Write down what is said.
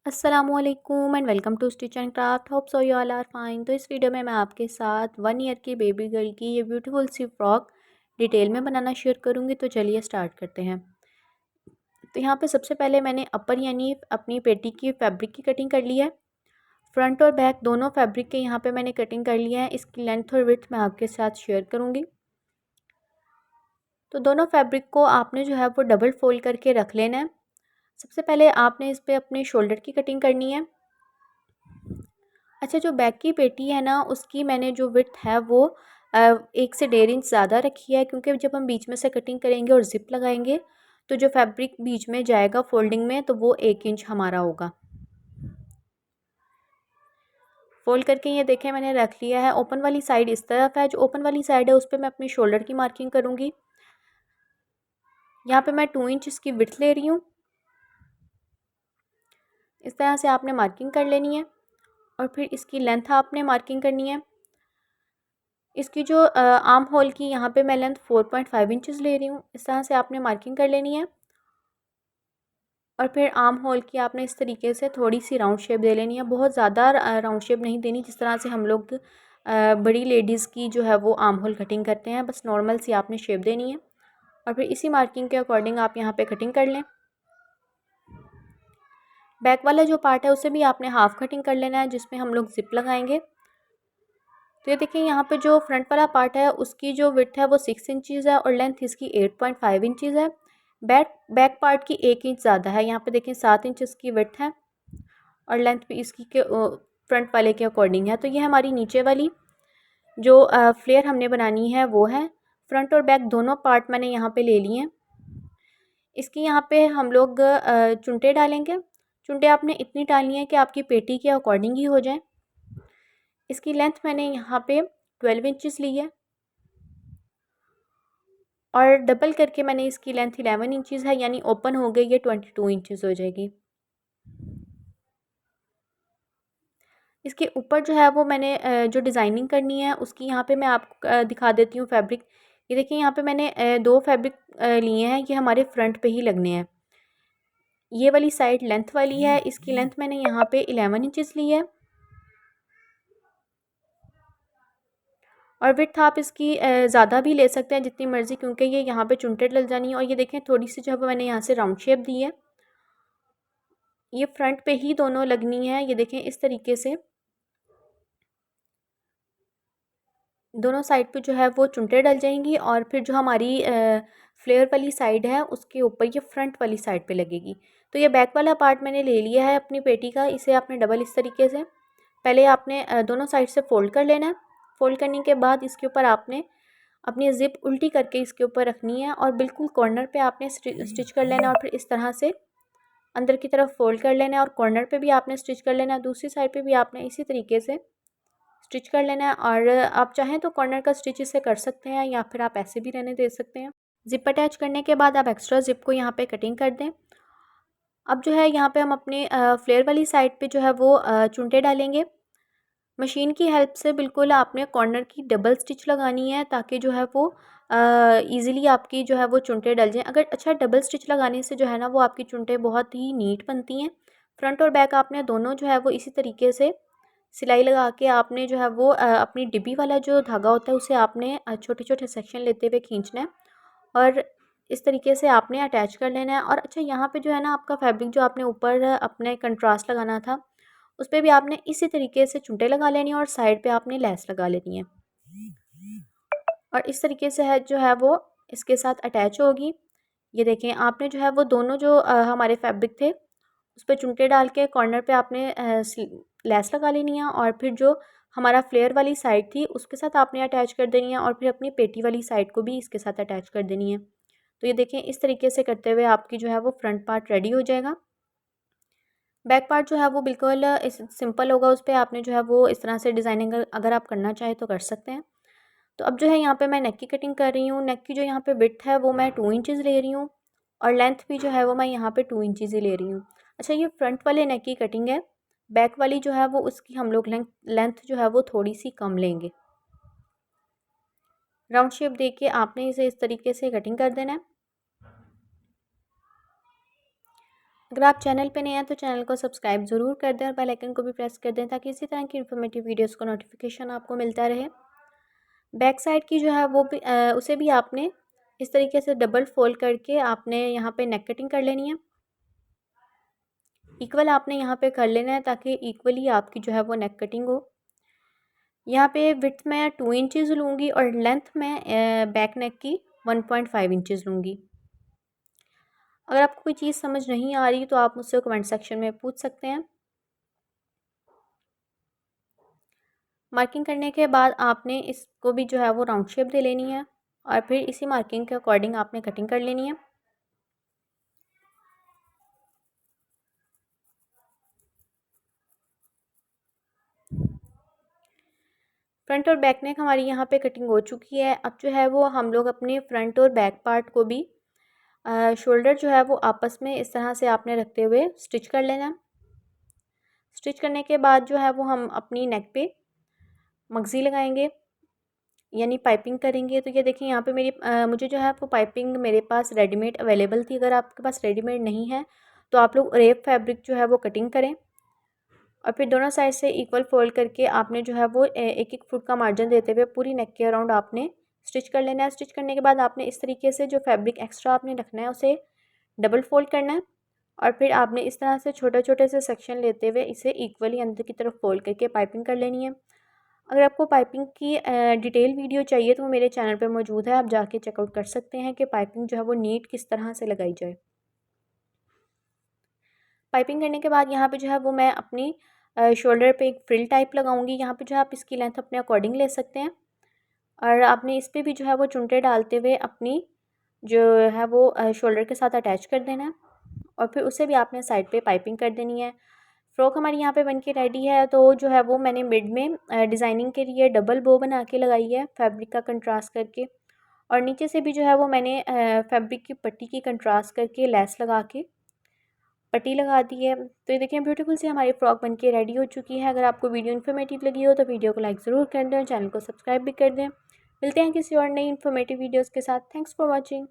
अस्सलामुअलैकुम and welcome to stitch and craft. Hope so you all are fine. तो इस video में मैं आपके साथ 1 ईयर की बेबी गर्ल की ये ब्यूटीफुल सी फ्रॉक डिटेल में बनाना शेयर करूंगी। तो चलिए स्टार्ट करते हैं। तो यहाँ पे सबसे पहले मैंने अपर यानी अपनी पेटी की फैब्रिक की कटिंग कर ली है। फ्रंट और बैक दोनों फैब्रिक के यहाँ पे मैंने कटिंग कर लिया है। इसकी लेंथ और विड्थ मैं आपके साथ शेयर करूँगी। तो दोनों फैब्रिक को आपने जो है वो डबल फोल्ड करके रख लेना है। सबसे पहले आपने इस पर अपने शोल्डर की कटिंग करनी है। अच्छा, जो बैक की पेटी है ना, उसकी मैंने जो विड्थ है वो 1 से 1.5 इंच ज़्यादा रखी है, क्योंकि जब हम बीच में से कटिंग करेंगे और ज़िप लगाएंगे तो जो फैब्रिक बीच में जाएगा फोल्डिंग में तो वो 1 इंच हमारा होगा। फोल्ड करके ये देखें मैंने रख लिया है। ओपन वाली साइड इस तरफ है। जो ओपन वाली साइड है उस पर मैं अपनी शोल्डर की मार्किंग करूँगी। यहाँ पे मैं 2 इंच इसकी विड्थ ले रही हूँ। इस तरह से आपने मार्किंग कर लेनी है और फिर इसकी लेंथ आपने मार्किंग करनी है। इसकी जो आर्म होल की यहाँ पे मैं लेंथ 4.5 इंचज़ ले रही हूँ। इस तरह से आपने मार्किंग कर लेनी है और फिर आर्म होल की आपने इस तरीके से थोड़ी सी राउंड शेप दे लेनी है। बहुत ज़्यादा राउंड शेप नहीं देनी, जिस तरह से हम लोग बड़ी लेडीज़ की जो है वो आर्म होल कटिंग करते हैं। बस नॉर्मल सी आपने शेप देनी है और फिर इसी मार्किंग के अकॉर्डिंग आप यहाँ पे कटिंग कर लें। बैक वाला जो पार्ट है उसे भी आपने हाफ कटिंग कर लेना है, जिसमें हम लोग जिप लगाएंगे। तो ये देखिए यहाँ पे जो फ्रंट वाला पार्ट है उसकी जो विड्थ है वो 6 इंचज़ है और लेंथ इसकी 8.5 इंचज़ है। बैक पार्ट की 1 इंच ज़्यादा है। यहाँ पे देखें 7 इंच इसकी विड्थ है और लेंथ भी इसकी के फ्रंट वाले के अकॉर्डिंग है। तो ये हमारी नीचे वाली जो फ्लेयर हमने बनानी है वो है। फ्रंट और बैक दोनों पार्ट मैंने यहाँ पे ले लिए हैं। इसकी यहाँ पे हम लोग चुनटे डालेंगे। चुनटे आपने इतनी डालनी है कि आपकी पेटी के अकॉर्डिंग ही हो जाए। इसकी लेंथ मैंने यहाँ पे 12 इंचज़ ली है और डबल करके मैंने इसकी लेंथ 11 इंचज़ है, यानी ओपन हो गई ये 22 इंचज़ हो जाएगी। इसके ऊपर जो है वो मैंने जो डिज़ाइनिंग करनी है उसकी यहाँ पे मैं आपको दिखा देती हूँ फैब्रिक। ये देखिए यहाँ पे मैंने 2 फैब्रिक लिए हैं। ये हमारे फ्रंट पे ही लगने हैं। ये वाली साइड लेंथ वाली है। इसकी लेंथ मैंने यहाँ पे 11 इंचज़ ली है और विड्थ आप इसकी ज़्यादा भी ले सकते हैं जितनी मर्ज़ी, क्योंकि ये यहाँ पे चुनटे डल जानी है। और ये देखें थोड़ी सी जो है मैंने यहाँ से राउंड शेप दी है। ये फ्रंट पे ही दोनों लगनी है। ये देखें इस तरीके से दोनों साइड पे जो है वो चुनटे डल जाएंगी और फिर जो हमारी फ्लेयर वाली साइड है उसके ऊपर ये फ्रंट वाली साइड पे लगेगी। तो ये बैक वाला पार्ट मैंने ले लिया है अपनी पेटी का। इसे आपने डबल इस तरीके से पहले आपने दोनों साइड से फोल्ड कर लेना है। फोल्ड करने के बाद इसके ऊपर आपने अपनी ज़िप उल्टी करके इसके ऊपर रखनी है और बिल्कुल कॉर्नर पे आपने स्टिच कर लेना है और फिर इस तरह से अंदर की तरफ फोल्ड कर लेना है और कॉर्नर पे भी आपने स्टिच कर लेना है। दूसरी साइड पे भी आपने इसी तरीके से स्टिच कर लेना है और आप चाहें तो कॉर्नर का स्टिच इसे कर सकते हैं या फिर आप ऐसे भी रहने दे सकते हैं। ज़िप अटैच करने के बाद आप एक्स्ट्रा ज़िप को यहाँ पे कटिंग कर दें। अब जो है यहाँ पे हम अपने फ्लेयर वाली साइड पे जो है वो चुनटे डालेंगे। मशीन की हेल्प से बिल्कुल आपने कॉर्नर की डबल स्टिच लगानी है, ताकि जो है वो ईज़िली आपकी जो है वो चुनटे डल जाएँ। अगर अच्छा डबल स्टिच लगाने से जो है ना वो आपकी चुनटे बहुत ही नीट बनती हैं। फ्रंट और बैक आपने दोनों जो है वो इसी तरीके से सिलाई लगा के आपने जो है वो अपनी डिब्बी वाला जो धागा होता है उसे आपने छोटे छोटे सेक्शन लेते हुए खींचना है और इस तरीके से आपने अटैच कर लेना है। और अच्छा यहाँ पे जो है ना आपका फैब्रिक जो आपने ऊपर अपने कंट्रास्ट लगाना था उस पर भी आपने इसी तरीके से चुनटे लगा लेनी है और साइड पे आपने लेस लगा लेनी है और इस तरीके से है जो है वो इसके साथ अटैच होगी। ये देखें आपने जो है वो दोनों जो हमारे फैब्रिक थे उस पर चुनटे डाल के कॉर्नर पे आपने लेस लगा लेनी है और फिर जो हमारा फ्लेयर वाली साइड थी उसके साथ आपने अटैच कर देनी है और फिर अपनी पेटी वाली साइड को भी इसके साथ अटैच कर देनी है। तो ये देखें इस तरीके से करते हुए आपकी जो है वो फ्रंट पार्ट रेडी हो जाएगा। बैक पार्ट जो है वो बिल्कुल इस सिंपल होगा। उस पर आपने जो है वो इस तरह से डिज़ाइनिंग अगर आप करना चाहें तो कर सकते हैं। तो अब जो है यहाँ पे मैं नेक की कटिंग कर रही हूँ। नेक की जो यहाँ पे विड्थ है वो मैं 2 इंचज़ ले रही हूँ और लेंथ भी जो है वो मैं यहाँ पे 2 इंचज़ ही ले रही हूँ। अच्छा, ये फ्रंट वाले नेक की कटिंग है। बैक वाली जो है वो उसकी हम लोग लेंथ जो है वो थोड़ी सी कम लेंगे। राउंड शेप दे के आपने इसे इस तरीके से कटिंग कर देना है। अगर आप चैनल पे नए हैं तो चैनल को सब्सक्राइब ज़रूर कर दें और बेल आइकन को भी प्रेस कर दें ताकि इसी तरह की इन्फॉर्मेटिव वीडियोस का नोटिफिकेशन आपको मिलता रहे। बैक साइड की जो है वो भी उसे भी आपने इस तरीके से डबल फोल्ड करके आपने यहाँ पे नेक कटिंग कर लेनी है। इक्वल आपने यहाँ पे कर लेना है ताकि इक्वली आपकी जो है वो नेक कटिंग हो। यहाँ पे विड्थ मैं 2 इंचज़ लूँगी और लेंथ मैं बैक नेक की 1.5 इंचज़ लूँगी। अगर आपको कोई चीज़ समझ नहीं आ रही तो आप मुझसे कमेंट सेक्शन में पूछ सकते हैं। मार्किंग करने के बाद आपने इसको भी जो है वो राउंड शेप दे लेनी है और फिर इसी मार्किंग के अकॉर्डिंग आपने कटिंग कर लेनी है। फ्रंट और बैक नेक हमारी यहाँ पे कटिंग हो चुकी है। अब जो है वो हम लोग अपने फ्रंट और बैक पार्ट को भी शोल्डर जो है वो आपस में इस तरह से आपने रखते हुए स्टिच कर लेना है। स्टिच करने के बाद जो है वो हम अपनी नेक पे मगज़ी लगाएंगे यानी पाइपिंग करेंगे। तो ये देखिए यहाँ पे मुझे जो है वो पाइपिंग मेरे पास रेडीमेड अवेलेबल थी। अगर आपके पास रेडीमेड नहीं है तो आप लोग रेप फैब्रिक जो है वो कटिंग करें और फिर दोनों साइड से इक्वल फोल्ड करके आपने जो है वो एक एक फुट का मार्जिन देते हुए पूरी नेक के अराउंड आपने स्टिच कर लेना है। स्टिच करने के बाद आपने इस तरीके से जो फैब्रिक एक्स्ट्रा आपने रखना है उसे डबल फोल्ड करना है और फिर आपने इस तरह से छोटे छोटे से सेक्शन लेते हुए इसे इक्वली अंदर की तरफ फोल्ड करके पाइपिंग कर लेनी है। अगर आपको पाइपिंग की डिटेल वीडियो चाहिए तो वो मेरे चैनल पर मौजूद है, आप जाके चेकआउट कर सकते हैं कि पाइपिंग जो है वो नीट किस तरह से लगाई जाए। पाइपिंग करने के बाद यहाँ पे जो है वो मैं अपनी शोल्डर पे एक फ्रिल टाइप लगाऊंगी। यहाँ पे जो है आप इसकी लेंथ अपने अकॉर्डिंग ले सकते हैं और आपने इस पर भी जो है वो चुनटे डालते हुए अपनी जो है वो शोल्डर के साथ अटैच कर देना है और फिर उसे भी आपने साइड पे पाइपिंग कर देनी है। फ्रॉक हमारी यहाँ पे बन के रेडी है। तो जो है वो मैंने मिड में डिज़ाइनिंग के लिए डबल बो बना के लगाई है फैब्रिक का कंट्रास्ट करके और नीचे से भी जो है वो मैंने फैब्रिक की पट्टी की कंट्रास्ट करके लेस लगा के पट्टी लगा दी है। तो ये देखिए ब्यूटीफुल सी हमारी फ्रॉक बनके रेडी हो चुकी है। अगर आपको वीडियो इन्फॉर्मेटिव लगी हो तो वीडियो को लाइक ज़रूर कर दें और चैनल को सब्सक्राइब भी कर दें। मिलते हैं किसी और नई इन्फॉर्मेटिव वीडियोज़ के साथ। Thanks for watching.